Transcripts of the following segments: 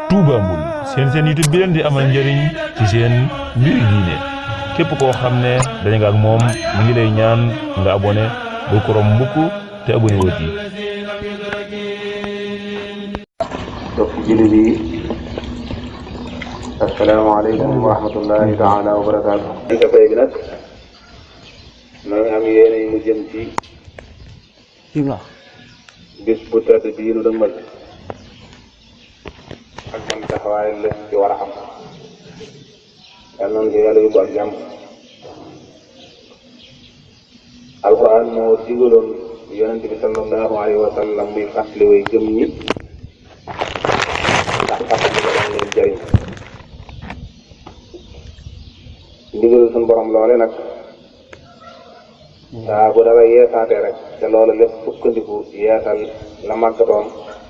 Touba Moul seen YouTube bi leen di amal njëriñ ci seen mbiri diine képp koo xam ne dañu nga ak moom mi ngi lay ñaan nga abonné bul ko rom mbukk te abonné woo ci. mbokk jullit yi asalaamaaleykum wa rahmatullahi taala wa barakaatu. li nga fay bi nag maa ngi am yéene mu jëm ci bis bu tedd bii nu dëgmal ak man taxawaay la ci war a am yal noonu ko yàlla yóbbu ak jàmm. alquran moo digaloon yonent bi sallallahu alayhi wa sallam muy fàttali way gëm ñi ndax fàttali ko daan leen jëriñ. ndigalu suñu borom loole nag saa bu dara yeesaatee rek te loolu lépp sukkandiku yeesal la màggatoon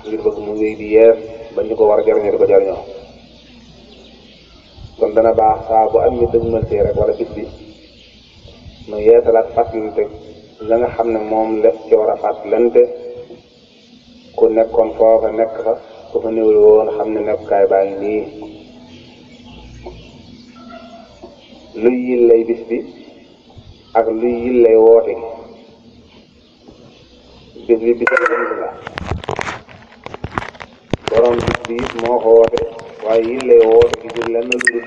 ngir bëgg mu wéy di yees ba ñu ko war a jariñoo di ko jariñoo. kon dana baax saa bu am ñu dëgmaltee rek wala bis bi nu yeesalaat fàttalante la nga xam ne moom lépp ci war a fàttalante ku nekkoon foofa nekk fa ku fa néewul woon xam ne nekkukaay baa ngi nii. luy yillay bis bi ak luy yillay woote gi bis bi bis la borom bis bi moo ko woote waaye yillay woote gi jur lenn lu dul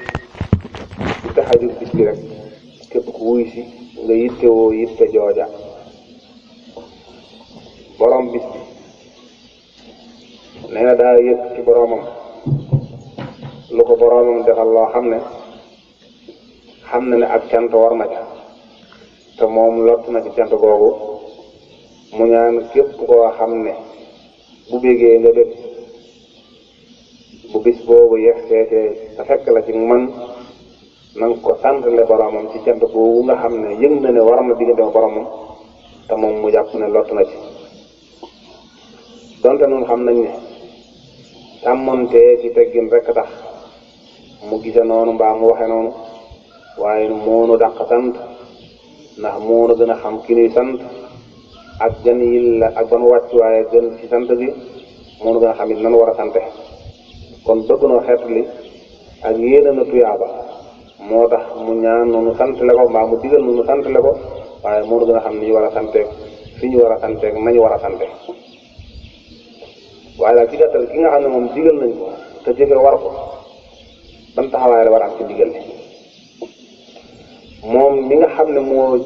ci tax a jur bis bi rek képp ku wuy si nga yittewoo yitte jooja. borom bis bi nee na daa yëg ci boromam lu ko boromam defal loo xam ne ak cant war na ca te moom lott na ci cant googu mu ñaan képp koo xam ne bu bégee nga bég bu bis boobu yegsee te fekk la ci man na nga ko santale boromam ci cant googu nga xam ne yëg na ne war na diggante ma boromam te moom mu jàpp ne lott na ci. donte noonu xam nañ ne sàmmontee ci teggin rekk tax mu gise noonu mbaa mu waxe noonu waaye moonu dàq sant ndax moonu gën a xam ki nuy sant ak gan yil la ak ban wàcc waaye gën ci sant bi moonu gën a xam it nan war a sante. kon bëgg noo xeet li ak yéena na tuyaaba moo tax mu ñaan noonu santale ko mbaa mu digal noonu santale ko waaye moonu gën a xam ni ñu war a santeeg fi ñu war a santeeg nañu war a sante. waaye daal ci gàttal ki nga xam ne moom digal nañ ko te jëfe war ko ban taxawaay la war a am ci digal li moom mi nga xam ne moo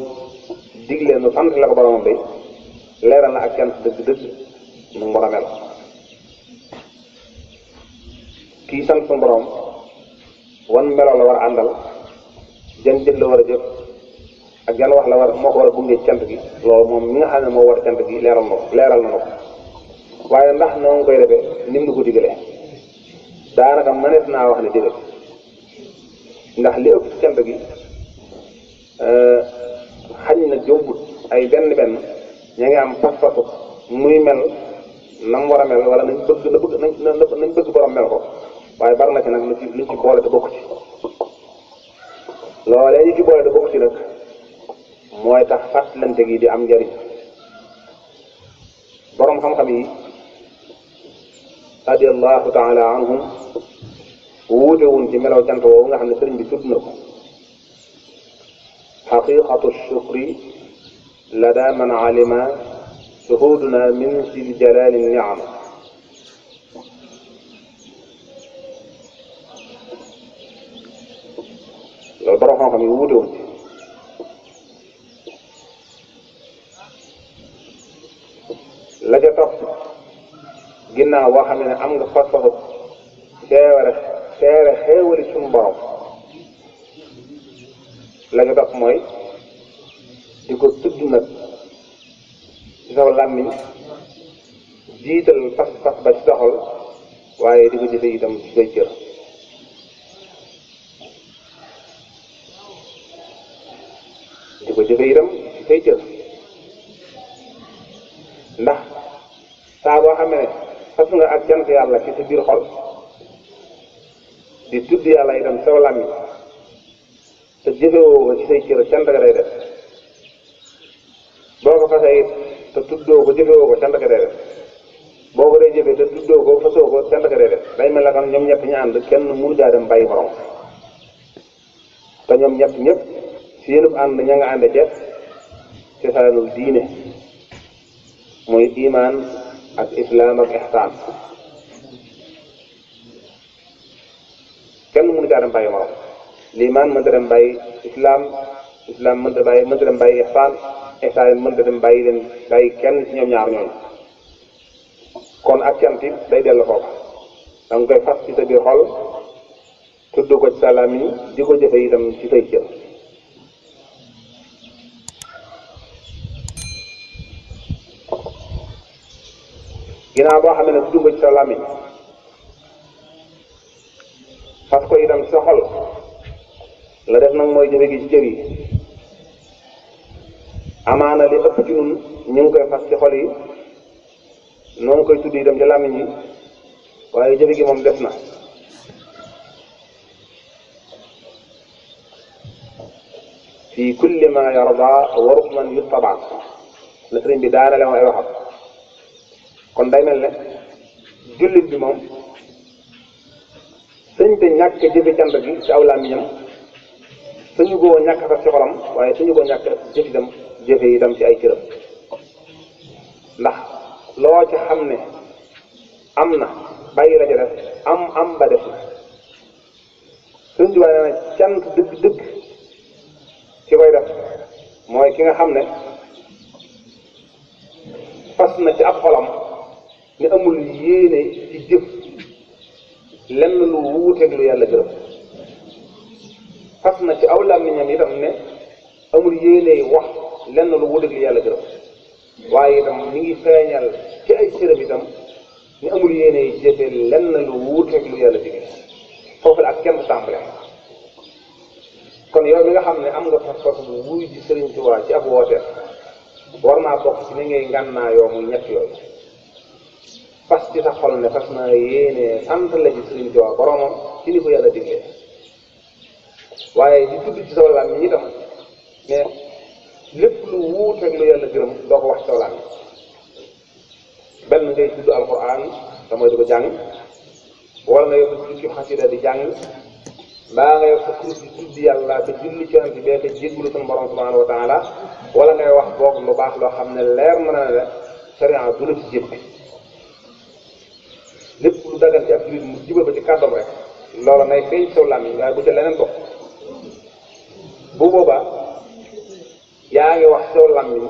digle nu sant la ko boromam day leeral na ak cant dëgg-dëgg nu mu war a mel. kii sant suñu borom wan meloo la war a àndal jan jëf la war a jëf ak jan wax la war moo ko war a gunge ci cant gi loolu moom mi nga xam ne moo war a cant gi leeral na ko waaye ndax noo ngi koy defee nim nu ko digalee daanaka mënees naa wax ne déedéet ndax li ëpp cant gi xañ na jombut ay benn ña ngi am pas-pasu muy mel nam war a mel wala nañ bëgg borom mel ko waaye bari na ci nag luñ ci boole te bokk ci loolee ñu ci boole te bokk ci nag mooy tax fàttalante gi di am njariñ. borom xam-xam yi radiyallahu taala anhum wuute wuñ ci melaw cant woowu nga xam ne sëriñ bi tudd na ko. xaqiqatu shukri lada man alima shuhuduna min sil jalali niam. loolu borom xam-xam yi wuute wuñ ci. la ca topp ginnaaw boo xam ne am nga fas-fasu seere xéewali suñu borom la ca topp mooy di ko tudd nag ci saw làmmiñ jiital pas-pas ba ci doxal waaye di ko jëfe itam ci say cër. di ko jëfe itam ci say cër ndax saa boo xam ne fas nga ak cant yàlla ci sa biir xol di tudd yàlla itam saw làmmiñ te jëfewoo ko ci say cër cant ga day def boo ko fasee it te tuddoo ko jëfewoo ko cant ga day def boo ko dee jëfee te tuddoo ko fasoo ko kenn ka dee def day mel la kan ñoom ñett ñu ànd kenn mënu daa dem bàyyi morom te ñoom ñett ñëpp seenub ànd ña nga ànd ca cosaanul diine mooy iman ak islam ak ihsaan kenn mënu daa dem bàyyi morom liimaan mënta dem bàyyi islam mënta dem bàyyi ihsaan mënta dem bàyyi kenn ci ñoom ñaar ñooñu kon ak cant it day dellu foofu da nga koy fas ci sa biir xol tudd ko ci sa làmmiñ di ko jëfe itam ci say cër ginnaaw boo xam ne tudd ko ci sa làmmiñ fas ko itam ci sa xol la def nag mooy jëfe gi ci cër yi amaana li ëpp ci nun ñu ngi koy fas ci xol yi noo ngi koy tudd itam ci làmmiñ yi waaye jëfe gi moom def na fi kulli ma yarda wa rukman yuttaba la sëriñ bi daanale moom ay waxam kon day mel ne jullit bi moom sëñ te ñàkk jëfe cant gi ci aw làmmiñam suñu koo ñàkk sax ci xolam waaye suñu ko ñàkk jëf itam jëfe itam ci ay cëram ndax loo ci xam ne am na bàyyi la ca def am ba def na suñ ci waaye nee na cant dëgg ki koy def mooy ki nga xam ne fas na ci ab xolam ni amul yéene ci jëf lenn lu wuuteeg lu yàlla gërëm fas na ci aw làmmiñam itam ne amul yéene wax lenn lu wuuteeg lu yàlla gërëm waaye itam mi ngi feeñal ci ay cëram itam ni amul yéene jëfe lenn lu wuuteeg lu yàlla digle foofu la ak kenn tàmbale kon yow mi nga xam ne am nga fas-fas bu wuy ji Sëriñ Tuubaa ci ab woote war naa bokk ci ni ngay ngànnaa yoo muy ñett yooyu fas ci sa xol ne fas naa yéene sant la ji Sëriñ Tuubaa boromam ci ni ko yàlla digle waaye di tudd ci saw làmmiñ ñi itam mais lépp lu wuuteeg lu yàlla gërëm doo ko wax ci saw làmmiñ benn ngay tudd alquran te mooy di ko jàng wala nga yor sa jukki xasida di jàng mbaa nga yor sa kurus di tudd yàlla te julli ci yonent bi te jéggulu sunu borom subhanahu wa taala wala ngay wax boog lu baax loo xam ne leer na ne la sharia du la ci jéppi lépp lu dagal ci ab jullit mu jibal ko ci kàddoom rek loola ngay feeñ saw làmmiñ waaye bu ca leneen bokk bu boobaa yaa ngi wax saw làmmiñ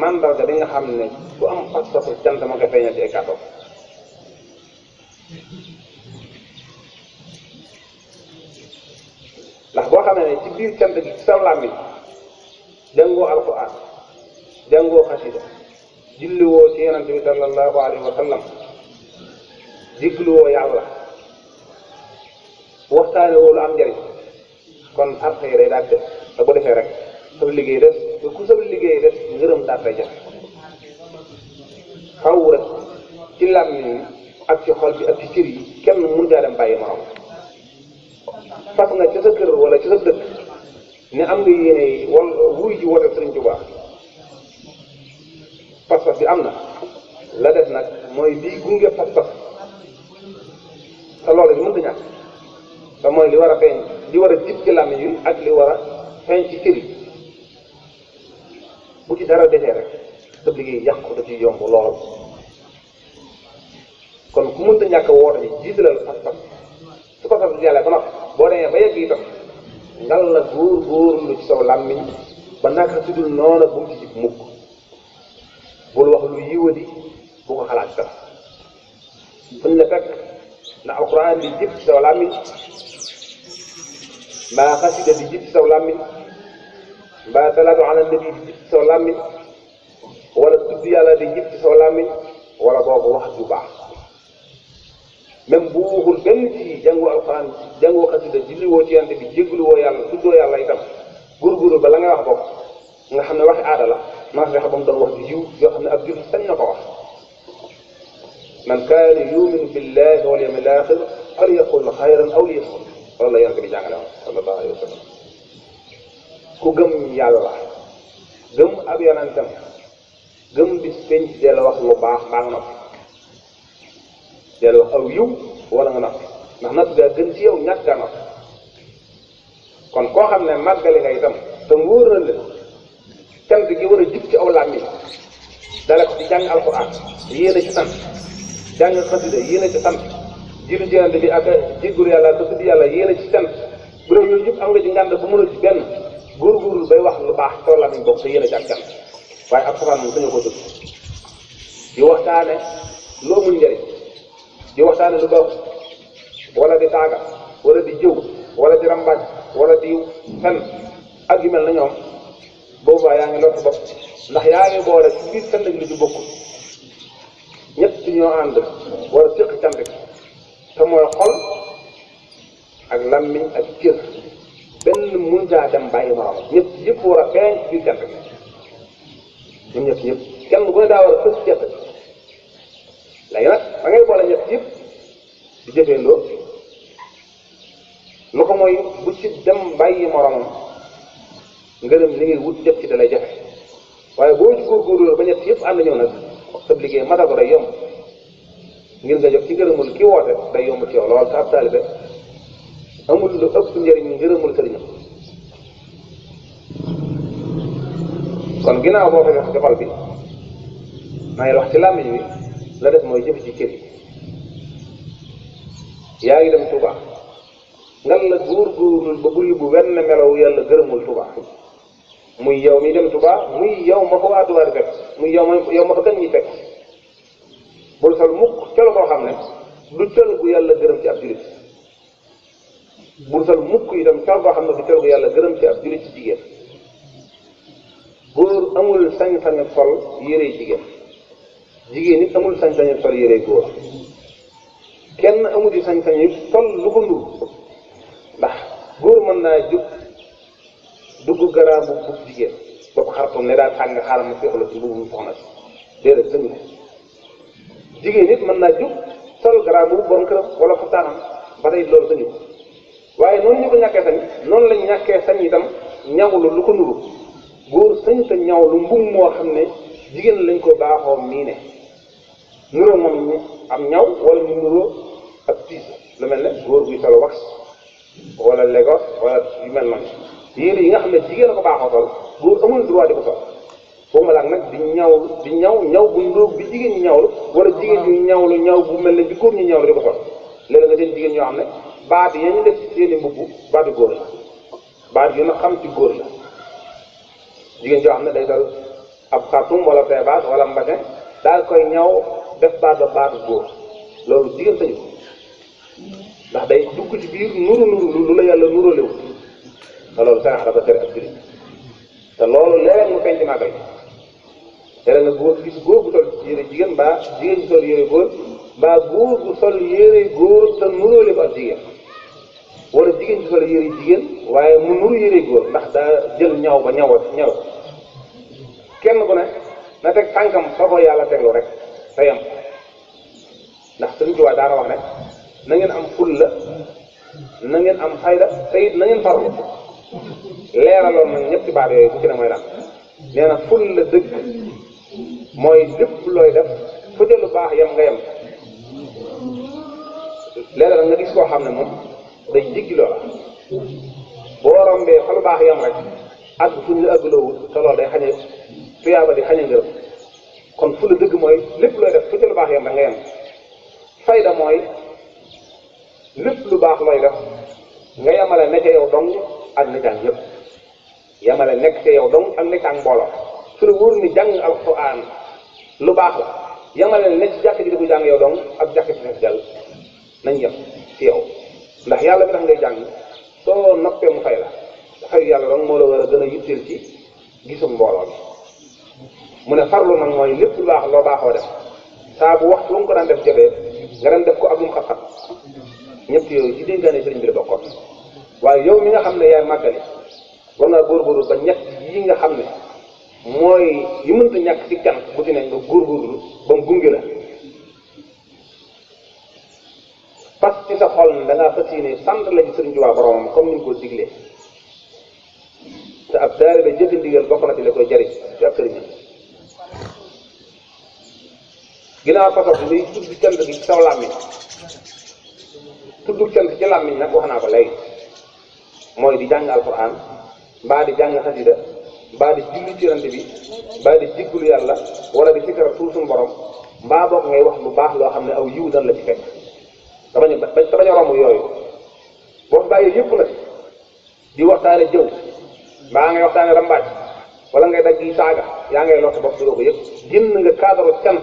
mandarga bi nga xam ne ku am pas-pasu cant ma nga feeñal ci ay kàddoom ndax boo xam ne ci biir cant gi ci saw làmmiñ jàngoo alquran jàngoo xasida julliwoo ci yonent bi sallallahu alayhi wa sallam jégluwoo yàlla waxtaane woo lu am njëriñ kon sart yi day daal def te bu defee rek sab liggéey def te ku sab liggéey def ngërëm daal day jafe xaw rek ci làmmiñ ak ci xol bi ak ci cër yi kenn mun gaa dem bàyyi morom fas nga ci sa kër wala ci sa dëkk ne am nga yéene yi wala wuy ji woote Sëriñ Tuubaa pas-pas bi am na la def nag mooy lii gunge pas-pas te loolu bi mënta ñàkk te mooy li war a feeñ li war a jib ci làmmiñ yi ak li war a feeñ ci cër yi bu ci dara defee rek sa liggéey yàqu da ci yomb lool kon ku mënta ñàkk woote bi jiitalal pas-pas su ko saf yàlla ba noppi boo demee ba yegg itam ngal la góor-góorlu ci saw làmmiñ ba naka si dul noona bu mu ci jib mukk bul wax lu yiwadi bu ko xalaat sax fuñ la fekk na alquran di jib ci saw làmmiñ mbaa xasida di jib ci saw làmmiñ mbaa salaatu ala nabi di jib ci saw làmmiñ wala tudd yàlla di jib ci saw làmmiñ wala boobu wax ju baax même bu waxul benn ci jàngoo alquran jàngoo xasida julliwoo ci yante bi jégluwoo yàlla tuddoo yàlla itam góorgóorlu ba la ngay wax bopp nga xam ne waxi aada la maa fexe ba mu doon wax ju yiw yoo xam ne ab jullit sañ na ko wax man kaana yuminu billahi wal yawmil axir falyaqul xayran aw liyasmut loolu la yonent bi jàngale woon sallallahu alayhi wa sallam ku gëm yàlla gëm ab yonentam gëm bis penc dee la wax lu baax mbaa nga noppi del wax aw yiw wala nga noppi ndax noppi gaa gën ci yow ñàkk gaa noppi kon koo xam ne màggali nga itam te wóor na leen cant gi war a jub ci aw làmmiñ dale ko ci jàng alxuraan yéen a ci sant jàng xasida yéen a ci sant jiitu jërante bi ak jéggul yàlla te tudd yàlla yéen a ci sant bu dee yooyu yëpp am nga ci ngànd bu mën a ci benn góorgóorlu bay wax lu baax tool làmmiñ boobu te yéen a ci ak sant waaye ab safaan moom sañoo ko tudd di waxtaane loo mun njëriñ di waxtaane lu baax wala di taaga wala di jëw wala di rambaaj wala di fen ak yu mel na ñoom boobaa yaa ngi lott bopp ndax yaa ngi boole ci biir cant gi lu ci bokkul ñett ñoo ànd wala séq cant gi te mooy xol ak lammiñ ak cër benn mun caa dem bàyyi morom ñëpp yëpp war a feeñ ci biir cant gi ñoom ñëpp kenn ku ne daa war a fës cant gi léegi nag da ngay boole ñett yëpp di jëfeendoo lu ko mooy bu ci dem bàyyi moromam ngërëm li ngay wut jëf ci da lay jafe waaye boo ci góorgóorlu ba ñett yëpp ànd ñëw nag sa liggéey matal ko day yomb ngir nga jot ci ngërëmul ki woote day yomb ci yow lool te ab taalibe amul lu ëpp njëriñ ngërëmul sëriñam kon ginnaaw boo ko def ci xol bi maa ngi wax ci làmmiñ wi la def mooy jëf ci cër yi yaa ngi dem Tuubaa ngal la góorgóorlu ba bul bu wenn melaw yàlla gërëmul Tuubaa muy yow mi dem Tuubaa muy yow ma ko waa Tuubaa di fekk muy yow ma ko gën ñi fekk bul sol mukk col koo xam ne du col gu yàlla gërëm ci ab jullit bul sol mukk itam col koo xam ne du col gu yàlla gërëm ci ab jullit ci jigéen góor amul sañ-sañu sol yérey jigéen jigéen it amul sañ-sañu sol yérey góor kenn amul di sañ-sañu sol lu ko ndur ndax góor mën naa jóg dugg garaam bu jigéen bopp xartum ne daal tàng xaaral ma féexlu ci mbubu soxna si déedéet sañu ko jigéen nit mën naa jóg sol garaam bu borom këram wala xaftaanam ba tey loolu sañu ko waaye noonu ñu ko ñàkkee sañ noonu lañ ñàkkee sañ itam ñawlu lu ko nuru góor sañu te ñawlu mbum moo xam ne jigéen lañ ko baaxoo mii ne nuroo moom am ñaw wala mu nuroo ak piis lu mel ne góor guy solo wax wala Lagos wala yu mel noonu yére yi nga xam ne jigéen a ko baaxoo sol góor amul droit di ko sol foofu ma laag nag di ñaw bu ndóog bi jigéen ñi ñawlu wala jigéen ñu ñawlu ñaw bu mel ne bi góor ñu ñawlu di ko sol léegi nga seen jigéen ñoo xam ne baat yi ñu def ci seeni mbubb baatu góor la baat yi na xam ci góor la jigéen joo xam ne day sol ab xartum wala feebaat wala mbasin daal koy ñaw def baat ba baatu góor loolu jigéen sañu ko ndax day dugg ci biir nuru lu la yàlla nuróolewul te loolu sanax dafa tere ak jullit te loolu léeg mu feeñ ci màggal tere nga góor gis góor bu sol yére jigéen mbaa jigéen bu sol yére góor mbaa góor bu sol yére góor te nuróole ko ak jigéen wala jigéen bu sol yére jigéen waaye mu nuru yére góor ndax daa jël ñaw ba ñaw kenn ku ne na teg tànkam fa ko yàlla teglu rek te yem ndax Sëriñ Tuubaa daana wax ne na ngeen am fulla na ngeen am fayda te it na ngeen farlu leeraloon nag ñetti baat yooyu bu ci ne mooy lan nee na fulla dëgg mooy lépp looy def fu ca lu baax yem nga yem leeral nga gis koo xam ne moom day jiggi loola boo rombee fa lu baax yem rek àgg fu ñu la àggloowul te loolu day xañe tuyaaba di xañe ngërëm kon fulla dëgg mooy lépp looy def fu ca lu baax yem rek nga yem fayda mooy lépp lu baax looy def nga yemale ne ca yow dong ak ne jàng yëpp yemale nekk ca yow dong ak ne ca mbooloo su la wóor ni jàng alxuraan lu baax la yemale ne ci jàkk ji di ko jàng yow dong ak jàkk ci def jàll nañ yem ci yow ndax yàlla bi tax ngay jàng soo noppee mu fay la dafay yàlla dong moo la war a gën a yitteel ci gisum mbooloo bi mu ne farlu nag mooy lépp lu baax loo baaxoo def saa bu waxtu mu ko daan def jotee nga daan def ko ak lu mu xat-xat ñëpp yooyu ci dénkaane sëriñ bi la bokkoon waaye yow mi nga xam ne yaay màggali war ngaa góorgóorlu ba ñett yi nga xam ne mooy yu mënta ñàkk ci cant bu ci ne nga góorgóorlu ba mu gunge la parce que ci sa xol ne da ngaa fas yéene sant la ci sëriñ Tuubaa boromam comme ni ñu ko diglee te ab taalibe jëfe ndigal bokk na ci la koy jariñ ci ab sëriñam ginnaaw façon bi day tudd cant gi ci saw làmmiñ tudd cant ci làmmiñ nag wax naa ko léegi mooy di jàng alquran mbaa di jàng xasida mbaa di julli ci yonent bi mbaa di jéggulu yàlla wala di sikkar tur suñu borom mbaa boog ngay wax lu baax loo xam ne aw yiw dan la ci fekk te bañ a romb yooyu boo bàyyi yëpp nag di waxtaane jëw mbaa ngay waxtaane rambaaj wala ngay daj yi saaga yaa ngay lott bopp doo ko yëpp génn nga cadre cant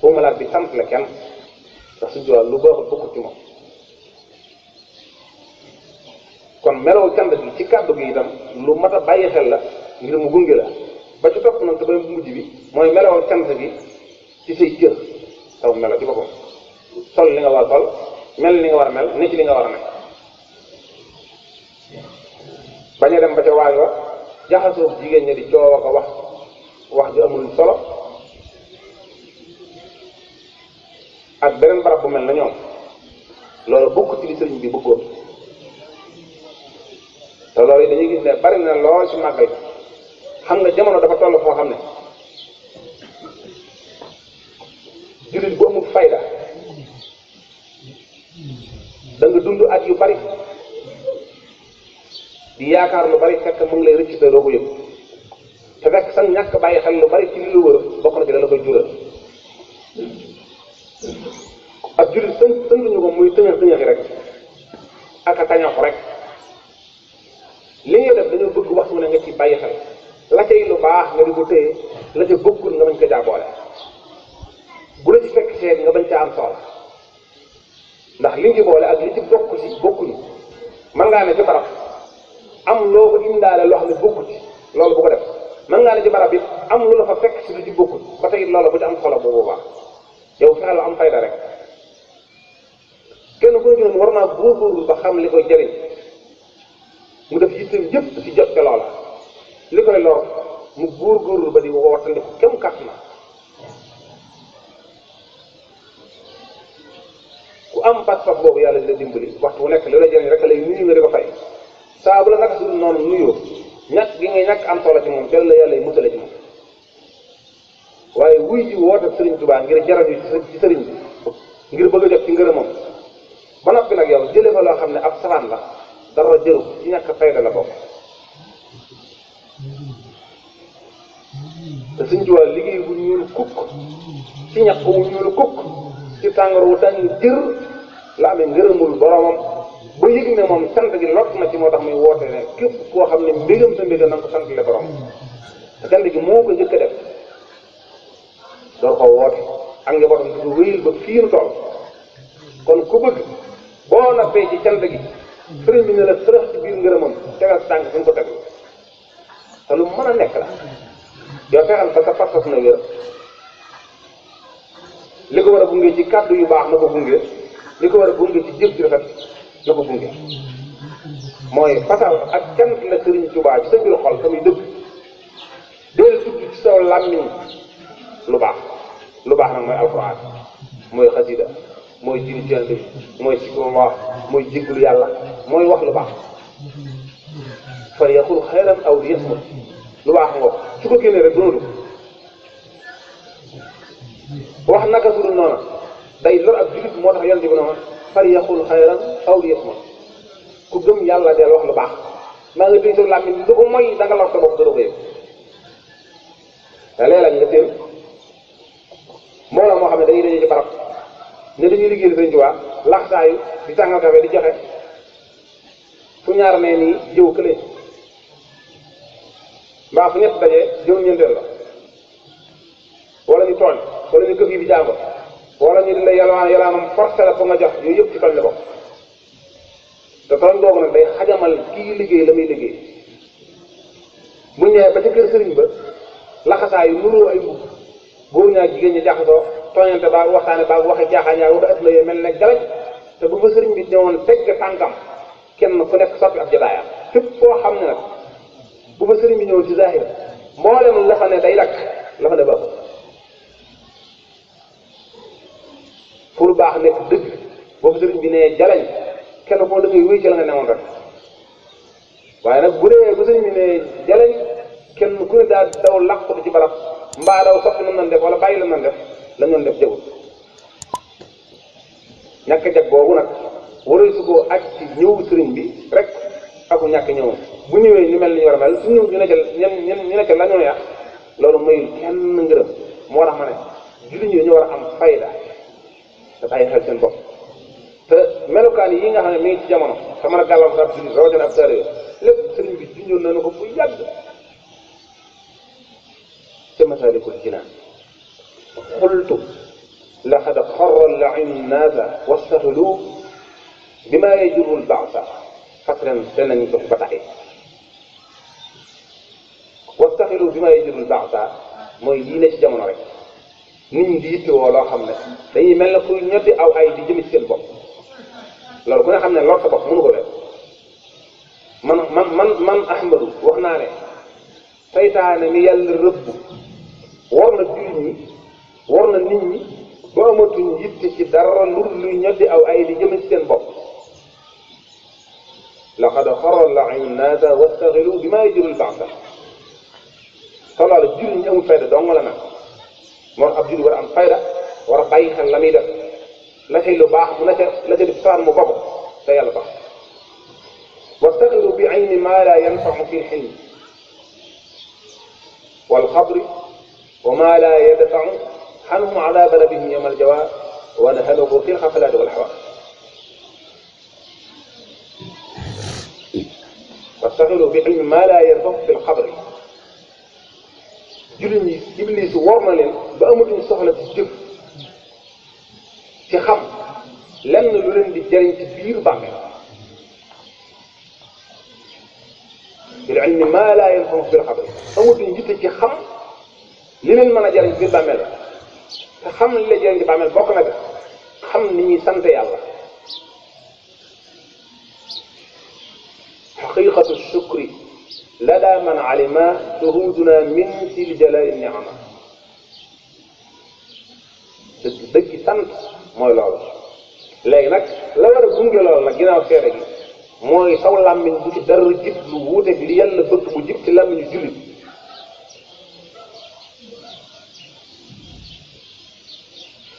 bu malaat bi sant la kenn ndax suñu jiwàl lu baaxul bokkut ci moom kon melow cant gi ci kàddu gi itam lu mat a bàyyi xel la ngir mu gunge la ba ci topp nag te ba mujj bi mooy melow cant gi ci say cër taw melo ci boppam sol li nga war a sol mel li nga war a mel ne ci li nga war a nekk bañ a dem ba ca waañ wa jaxasoo jigéen ñi di coow a ko wax ju amul solo ak beneen barab bu mel na ñoom loolu bokk ci li sëriñ bi bëggoon te loolu yi dañuy gis ne bari na lool ci màggal xam nga jamono dafa toll foo xam ne jullit bu amul fayda da nga dund at yu bari di yaakaar lu bari fekk mu ngi lay rëcc te doo ko yëg te fekk sax ñàkk bàyyi xel lu bari ci li lu wër bokk na ci la koy jural ak jullit sënduñu ko muy tëñaxi rek ak a tañaxu rek li ngay def dañoo bëgg waxtu ne nga ci bàyyi xel la cay lu baax nga di ko téye la ca bokkul nga bañ ko jaaboole bu la ci fekk seet nga bañ ca am soxla ndax li ngi boole ak li ci bokk ci bokkuñu mën ngaa ne ci barab am loo ko indaale loo xam ne bokku ci loolu bu ko def mën ngaa ne ci barab it am lu la fa fekk ci lu ci bokkul ba tey loolu bu ci am solo bu boobaa yow fexeel la am fayda rek kenn ku ne war naa góorgóorlu ba xam li koy jëriñ mu def yitteem yëpp ci jot ca loola li koy lor mu góorgóorlu ba di ko wattandiku kem kàtt na ku am pas-pas boobu yàlla di la dimbali waxtu bu nekk li la jëriñ rek lay nuyu nga di ko fay saa bu la naka su noonu nuyoo ñàkk gi ngay ñàkk am solo ci moom jël la yàlla yi musale ci moom waaye wuy ji woote sëriñ Tuubaa ngir jarañu ci sëriñ bi ngir bëgg a jot ci ngërëmam ba noppi nag yow jële fa loo xam ne ab safaan la dara jëru ci ñàkk fayda la bokk te sëriñ Tuubaa liggéey bu ñuul kukk ci ñàkk wu ñuul kukk ci tàngoor wu tàng jër la amee ngërëmul boromam ba yëg ne moom sant gi lott na ci moo tax muy woote ne képp koo xam ne mbégam sa mbégam na nga ko sant le borom te sant gi moo ko njëkk a def door ko woote ak njabootam di ko wéyal ba fii nu toll kon ku bëgg boo nappee ci cant gi sëriñ bi ne la sërëx ci biir ngërëmam tegal sa tànk fi nga ko teg te lu mën a nekk la yow fexeel ba sa pas-pas na wér li ko war a gunge ci kàddu yu baax na ko gunge li ko war a gunge ci jëf ci rafet na ko gunge mooy fasal ak cant la sëriñ Tuubaa ci sa biir xol fa muy dëgg deel tudd ci saw làmmiñ lu baax nag mooy alxuraan mooy xasida mooy julli ci Yonent bi mooy zikrullah mooy jéggulu yàlla mooy wax lu baax fal yaqul xayran aw liyasmut lu baax nga su ko génnee rek doonatu wax naka su dul noona day lor ak jullit moo tax Yonent bi noonu fal yaqul xayran aw liyasmut ku gëm yàlla del wax lu baax maa nga dégg sa làmmiñ lu ko mooy da nga lor sa bopp doo ko yëg te léeg-léeg nga seen mbooloo moo xam ne dañuy daje ci barab ne dañuy liggéeyal Sëriñ Tuubaa laxsaayu di tàngal kafe di joxe fu ñaar nee nii jëw kële mbaa fu ñett dajee jëw ñeenteel la wala ñu tooñ wala ñu këf yi di jàngo wala ñu di la yalwaanam forcé la pour nga jox yooyu yëpp ci tooñ la bokk te tooñ boobu nag day xajamal kii liggéey la muy liggéey bu ñëwee ba ca kër sëriñ ba laxasaayu nuroo ay mbubb góor ñaa jigéen ñi jaxasoo tooñante baa waxtaane baa waxe jaaxaan yaa wata adduna yee mel ne galaj te bu fa sëriñ bi ñëwoon tegg tànkam kenn ku nekk soppi ab jotaayam fépp koo xam ne nag bu fa sëriñ bi ñëwoon ci zahir mboolem la fa ne day lakk la fa ne baaxul fu lu baax nekk dëgg boo fa sëriñ bi nee jalañ kenn koo da ngay wéy ci la nga newoon rek waaye nag bu dee bu sëriñ bi nee jalañ kenn ku ne daa daw làqatu ci barab mbaa daw soppi nam nan def wala bàyyi la nan def lañ doon def jagul ñàkk jag boobu nag waral su koo aj ci ñëw sëriñ bi rek aku ñàkk ñëw bu ñëwee ñu mel ni ñu war a mel su ñëw ñu nekk ñu nekk la ñoo yàq loolu mayul kenn ngërëm moo tax ma ne jullit ñi dañu war a am fayda te bàyyi xel seen bopp te melokaan yi nga xam ne mi ngi ci jamono te mën a gàllankoor ab jullit rawatina ab taalibe lépp sëriñ bi junjoon nañu ko bu yàgg ca Masaalikul Jinaan qultu laqad xarra al-la'iinu n-naasa wastaxiluu bimaa yajurru al-ba'sa fàttali danañ ko ba taxee wastaxiluu bimaa yajurru al-ba'sa mooy lii ne ci jamono rek nit ñi di yittewoo loo xam ne dañuy mel ne kuy ñoddi aw ay di jëmi ci seen bopp loolu ku nga xam ne lor sa bopp mënu ko def man Ahmadu wax naa ne saytaane mi yàlla rëbb war na jullit ñi war na nit ñi ba amatuñ yitte ci dara lu luy ñoddi aw ay di jëmi ci seen bopp laqad xarra al-la'iinu n-naasa wastaxiluu bimaa yajurru al-ba'sa loolu jullit ñi amul fayda dong la nag moo ab jullit war a am fayda war a bàyyi xel la muy def la cay lu baax mu la ca di saan mu bopp te yàlla tax wastaxilu bi ayni ma la yanfaxu fi lxilmi walxabri wa ma la yadfacu xanhum adaba rabbihim yowma aljawaab wa nahaluhu fi lxafalaati walxawaas wastaxilu bi ilmi ma la yanfaxu fi lxabri jullit ñi iblis war na leen ba amatuñ soxla ci jëf ci xam lenn lu leen di jëriñ ci biir bàmmeel bil ilmi ma la yanfa'u fil qabr amatuñ yitte ci xam li leen mën a jëriñ ci biir bàmmeel te xam li la jëriñ ci bàmmeel bokk na xam ni ñuy sant yàlla xaqiqatu shukri lada man alima shuhuduna min sil jalali ni'ama dëgg sant mooy loolu léegi nag la war a gunge loolu nag ginnaaw seede gi mooy saw làmmiñ bu ci dara jib lu wuuteeg li yàlla bëgg mu jib ci làmmiñu jullit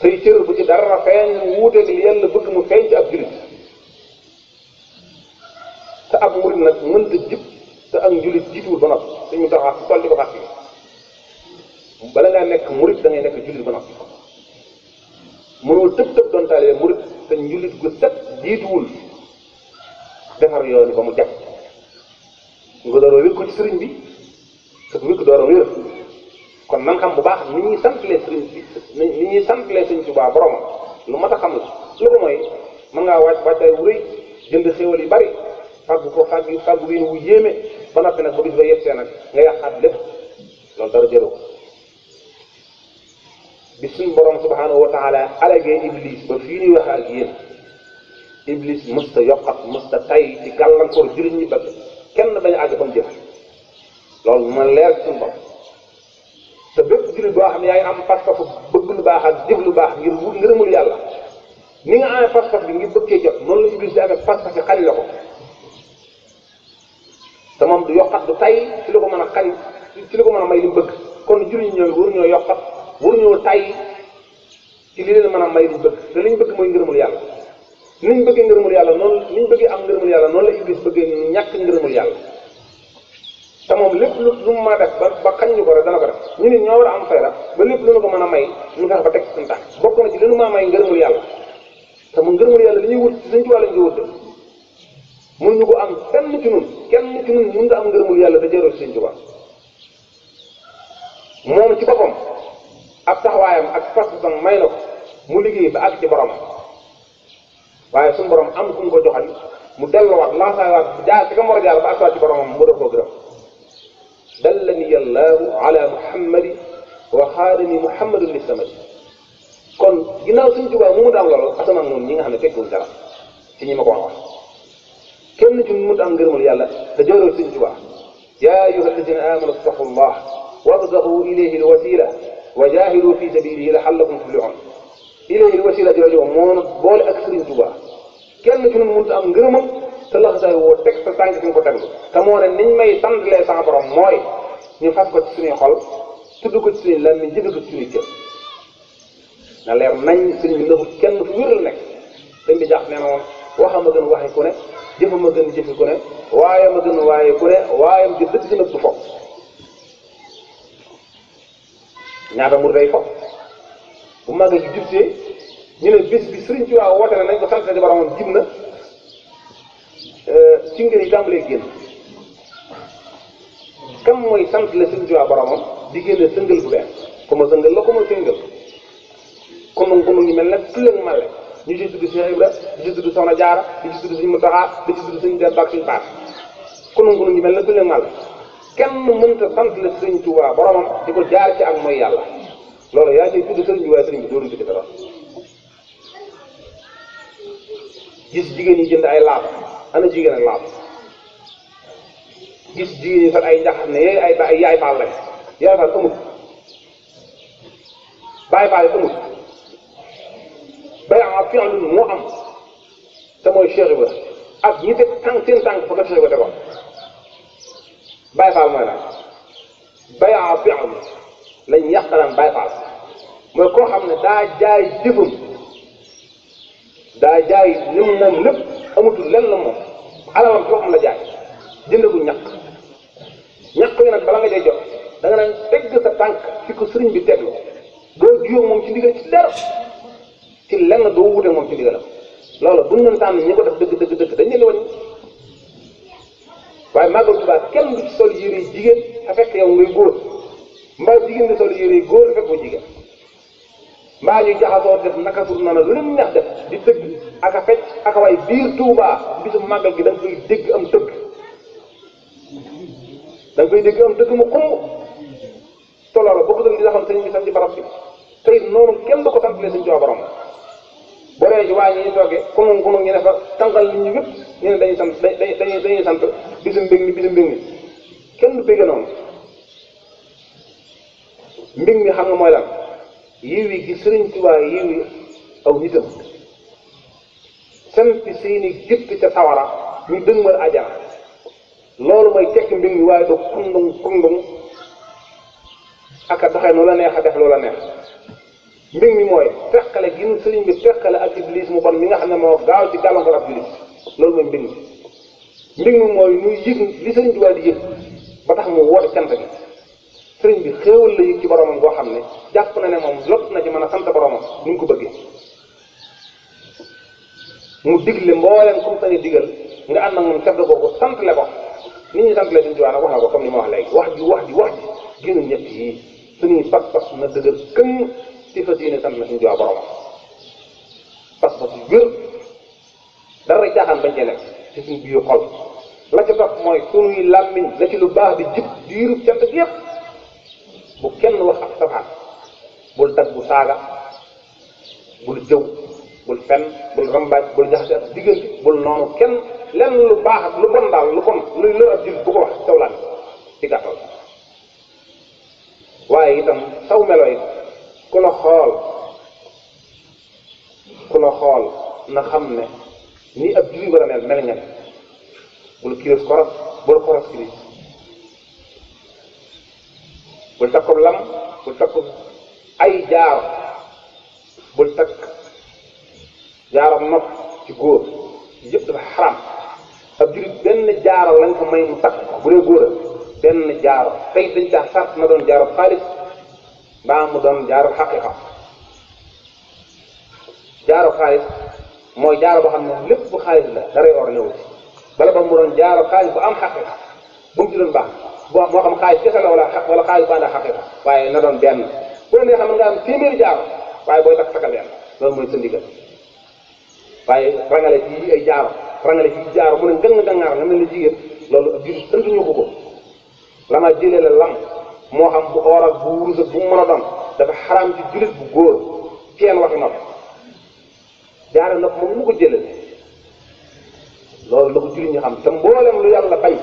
say cër bu ci dara feeñ wuuteeg li yàlla bëgg mu feeñ ci ab jullit te ab murid nag mënta jib te ak njullit jiituwul ba noppi suñu taxaw si tool di ko fàttali bala ngaa nekk murid da ngay nekk jullit ba noppi mënoo tëb doon taalibe murid te njullit gu set jiituwul defar yoon ba mu jag nga door a wér ko ci sëriñ bi te bu wér door a wér kon nan xam bu baax ni ñuy santalee sëriñ bi ni ñuy santalee sëriñ Tuubaa boromam lu mat a xam la lu ko mooy mën ngaa wàccaay wu rëy jënd xéwal yu bari fàggu ko fàggu wéen wu yéeme ba noppi nag ba bis ba yegsee nag nga yàqaat lépp loolu dara jëru ko bi suñ borom subhanahu wa taala alagee iblis ba fii ñuy wax ak yéen iblis mësta yokkat mësta tay ci gàllankoor jullit ñi ba kenn bañ a àgg fa mu jëm loolu ma leer ci suñu bopp te bépp jullit boo xam ne yaa ngi am pas-pasu bëgg lu baax ak jëf lu baax ngir wut ngërëmul yàlla ni nga amee pas-pas bi ngir bëggee jot noonu la iblis di amee pas-pas yi xañ la ko te moom du yokkat du tay ci li ko mën a xañ ci li ko mën a may li mu bëgg kon jullit ñi ñooy waru ñoo yokkat waru ñoo tay ci li leen mën a may li ñu bëgg te li ñu bëgg mooy ngërëmul yàlla ni ñu bëggee ngërëmul yàlla noonu ni ñu bëggee am ngërëmul yàlla noonu la iblis bëggee ñu ñàkk ngërëmul yàlla te moom lépp lu mu mën a def ba xañ ñu ko rek dana ko def ñu nit ñoo war a am fayda ba lépp lu ñu ko mën a may ñu fexe ba teg ci suñu tànk bokk na ci li ñu mën a may ngërëmul yàlla te mu ngërëmul yàlla li ñuy wut suñ ci wàll lañ koy wut mënuñu ko am kenn ci nun mën nga am ngërëmul yàlla te jëroo Sëriñ Tuubaa moom ci boppam ab taxawaayam ak fas-fasam may na ko mu liggéey ba àgg ci borom waaye suñu borom am ku ñu ko joxal mu delloowaat laasaawaat jaar ci ka mu war a jaar ba àgg ci boromam mu def koo gërëm dallani allahu ala muhammadi wa xaadani muhammadun li samadi kon ginnaaw Sëriñ Tuubaa mu am loolu asamaan moom ñi nga xam ne fekkul dara ci ñi ma ko wax kenn ci mu am ngërëmul yàlla te jëroo Sëriñ Tuubaa yaa ayyuha alladina amanu ittaqullah wabtagu ilayhi alwasila wa jahidu fi sabilihi la'allakum tuflihun ilayhi alwasila jooju moo boole ak Sëriñ Tuubaa kenn ci ñun mënut am ngërëmam te laxasaay woo teg sa tànk fi nga ko teglu te moo ne niñ may santalee sama borom mooy ñu fas ko ci suñuy xol tudd ko ci suñuy làmmiñ jëfe ko ci suñuy cër na leer nañ sëriñ bi naxut kenn fu wér la nekk sëñ bi jaax nee na woon waxam a gën waxi ku ne jëfam a gën jëfi ku ne waayam a gën waaye ku ne waayam ji dëgg nag du fopp ñaata mur day fopp bu màggal gi jubsee ñu ne bés bi sëriñ ci waa woote na nañ ko sant di boromam jib na ci ngir yi tàmbalee génn kam mooy sant la sëriñ ci waa boromam di génne sëngal bu bees ku ma sëngal la ku ma sëngal kunu kunu ngi mel ne tulleeg male ñu ci tudd Cheikh Ibra di ci tudd Soxna Jaara di ci tudd Sëriñ Muntaxa di ci tudd Sëriñ Demba ak Sëriñ Baat kunu kunu ngi mel ne tulleeg male kenn mënta sant la sëriñ Tuubaa boromam di ko jaar ci ak mooy yàlla loolu yaa ciy tudd sëriñ bi waaye sëriñ bi dooru ci dara gis jigéen ñi jënd ay laaf ana jigéen ak laaf gis jigéen ñi sax ay njaxam ne yooyu ay yaay faal lañ yaay faal amut baay faal amut bay am fi'lun moo am te mooy Cheikh Ibra ak ñi teg tànk seen tànk fa ko Cheikh Ibra tegoon baay faal mooy lan bay am fi'lun lañ yàqalaan baay faal mooy koo xam ne daa jaay jëfam daa jaay li mu moom lépp amatul lenn la moom alalam ci boppam la jaay jëndagul ñàkk ñàkk yi nag bala nga jay jot da nga naan tegg sa tànk fi ko sëriñ bi teglu doo jiyoo moom ci ndigal ci dara ci lenn doo wute moom ci ndigalam loolu buñ leen tànn ñi ko def dëgg dëgg dëgg dañ leen di wàññi waaye màggal Tuubaa kenn du ci sol yére jigéen a fekk yow ngay góor mbaa jigéen di sol yére góor a fekk ko jigéen mbaa ñuy jaxasoo def naka sur noonu lu leen neex def di tëgg ak a fecc ak a waay biir Tuubaa bisu màggal gi da nga koy dégg am tëgg da nga koy dégg am tëgg mu xumb te loolu boo ko dëgg di defoon sëñ bi sant ci barab bi tey noonu kenn du ko santalee suñ coow borom boo dee ci waa ñi ñu toogee kunung kunung ñu ne fa tàngal nit ñi wépp ñu ne dañuy sant dañuy sant bisu mbég mi kenn du bégge noonu mbég mi xam nga mooy lan yiw yi gi sëriñ Tuubaa yiw yi aw nitam sempi seeni gétt ca sawara ñu dëgmal ajana loolu mooy tekk mbég mi waaye do kundung ak a doxee nu la neex a def loola neex mbég mi mooy teqale gi nu sëriñ bi teqale ak iblis mu bon mi nga xam ne moo gaaw ci gàllankoor ak iblis loolu mooy mbég mi mbég mi mooy nuy yëg li sëriñ Tuubaa di yëg ba tax mu woote cant gi sëriñ bi xéewal la yëg ci boromam boo xam ne jàpp na ne moom lott na ci mën a sant boromam ni mu ko bëggee mu digle mbooleem comme sañu digal nga ànd ak moom sedd ko santle ko nit ñi santle sëriñ Tuubaa nag wax na ko comme ni ma wax léegi wax ji génn ñett yi suñuy pas-pas na dëgër këñ ci fas yéene sant na suñu Tuubaa boromam pas-pas yu wér dara caaxaan bañ cee nekk ci suñu biir xol la ca topp mooy suñuy làmmiñ la ci lu baax di jib diirub cant gi yëpp bu kenn wax ak safaan bul dag bu saaga bul jëw bul fen bul rambaaj bul jaxase ak diggante bul noonu kenn lenn lu baax ak lu bon daal lu bon luy lër ak jil bu ko wax saw laan ci gàttal waaye itam saw melo it ku la xool na xam ne ni ab julli war a mel nga ne bul kiris koros bul koros kiris bul takk lam bul takk ay jaaro bul takk jaaro nopp ci góor yëpp dafa xaram ab jullit benn jaaro lañ ko may mu takk bu dee góor a benn jaaro tey dañ caa sart na doon jaaro xaalis mbaa mu doon jaaro xaqiqa jaaro xaalis mooy jaaro boo xam ne lépp bu xaalis la daray or newu ci bala ba mu doon jaaro xaalis bu am xaqiqa bu mu ci doon baax moo xam xaalis kese la wala xaalis bu ànd ak xaqiqa waaye na doon benn bu la neexee mën nga am téeméeri jaaro waaye booy takk takkal benn loolu mooy sa ndigal waaye rangale ci ay jaaro mu ne ngangaar nga mel ne jigéen loolu ab jullit santuñu ko la ma jëlee la lam moo xam bu or ak bu wurus ak bu mu mën a doon dafa xaraam ci jullit bu góor ceen waxi nopp jaaro nopp moom mu ko jëlee loolu la ko jullit ñu xam te mboolem lu yàlla bañ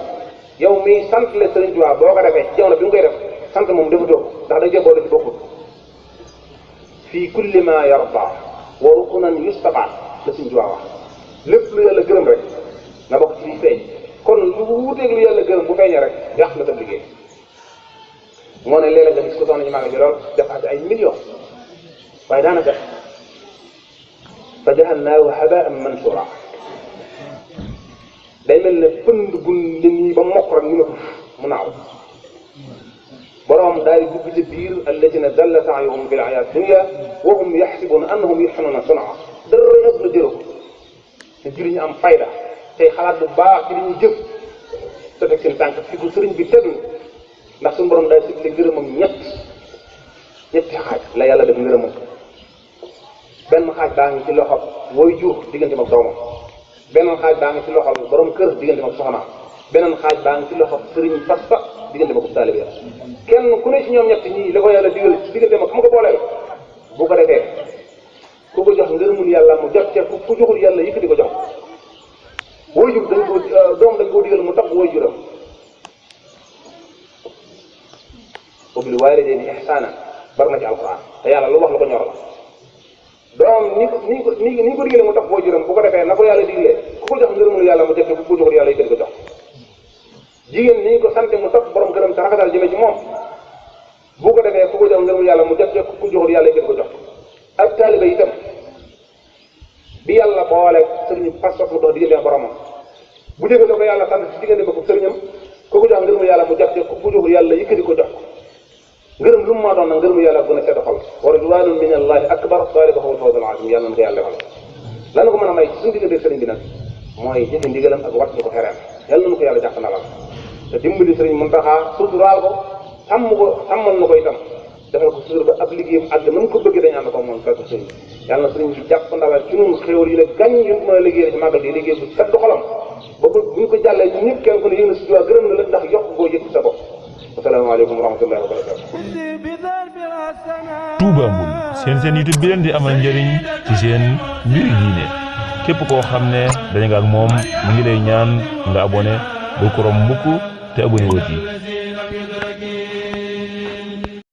yow miy sant le Sëriñ Tuubaa boo ko defee ci jamono bi nga koy def sant moom defatoo ko ndax dañ koy boole ci bokkut fii kulli ma yarda wa rukunan yustabaat la Sëriñ Tuubaa wax lépp lu yàlla gërëm rek na bokk ci feeñ kon lu wuuteeg lu yàlla gërëm bu feeñee rek yàq na sa liggéey moo ne léeg-léeg nga gis ko soxna ñu maa ngi ci lool def ay millions waaye daanaka fa ja'alnaahu haba'an mansura day mel ne pënd bu nii ba mokk rek ñu ne mu naaw borom daal di dugg ci biir allaziina dalla sa'yuhum fil hayaati dunya wa hum yaxsibuuna annahum yuhsinuuna sun'a dara yëpp la jëloo te jur ñu am fayda tey xalaat bu baax ci li ñuy jëf te teg seen tànk fi ko sëriñ bi tegu ndax suñu borom daal di ngërëmam ñetti xaaj la yàlla def ngërëmam benn xaaj baa ngi ci loxo woy jur diggante ak doomam beneen xaaj baa ngi ci loxo borom kër diggante ak soxnaam beneen xaaj baa ngi ci loxo sëriñ fas fa diggante ak taalibe kenn ku ne ci ñoom ñett ñii la ko yàlla digal ci diggante ak mu ko booleel bu ko defee ku ko jox ngërëmul yàlla mu jot ca ku joxul yàlla yëkkati ko jox woy jur dañ ko doom dañ koo digal mu tax woy juram wa bil waalidayni ihsaana bar na ci alquran te yàlla lu wax la ko ñor la doom ni ko digalee mu tax woy juram bu ko defee na ko yàlla digalee ku ko jox ngërëmul yàlla mu jot ca ku ko joxul yàlla yëkkati ko jox jigéen ni ko sante mu topp borom këram te rafetal jëme ci moom bu ko defee ku ko jox ngërëmul yàlla mu jot ca ku ko joxul yàlla yëkkati ko jox ak taaliba itam bi yàlla boole sëriñu pas-pas mu dox diggante boromam bu jëfee la ko yàlla sant ci diggante ba ko sëriñam ku ko jox ngërëmul yàlla mu jot ca ku ko joxul yàlla yëkkati ko jox ngërëm lu mu maa doon nag ngërëmul yàlla gën a sedd xol wa ridwaanun min allahi akbar zaalika huwal fawzul aziim yàlla na ko yàlla defal lan ko mën a may ci suñu diggante sëriñ bi nag mooy jëfe ndigalam ak wat ñu ko xereem yàlla na ko yàlla jàpp nalal te dimbali sëriñ Muntaxa suturaal ko sàmmal na ko itam defal ko sutur ba ab liggéeyam àgg na mu ko bëggee dañu ànd ko moom fekk sëriñ yàlla na sëriñ bi jàpp ndalal ci ñun xéewal yi ne gañ yu mën a liggéey ci màggal di liggéey bu sedd xolam ba bu ñu ko jàllee ñu ñëpp kenn ku ne yëg na si waa gërëm na la ndax yokk koo yëg sa bopp asalaamaaleykum wa rahmatullahi wa barakatu Touba Mboul seen YouTube bi leen di amal njëriñ ci seen mbiri diine képp koo xam ne dañu nga ak moom mu ngi lay ñaan nga abonné bul ko romb mukk te abonné woo ci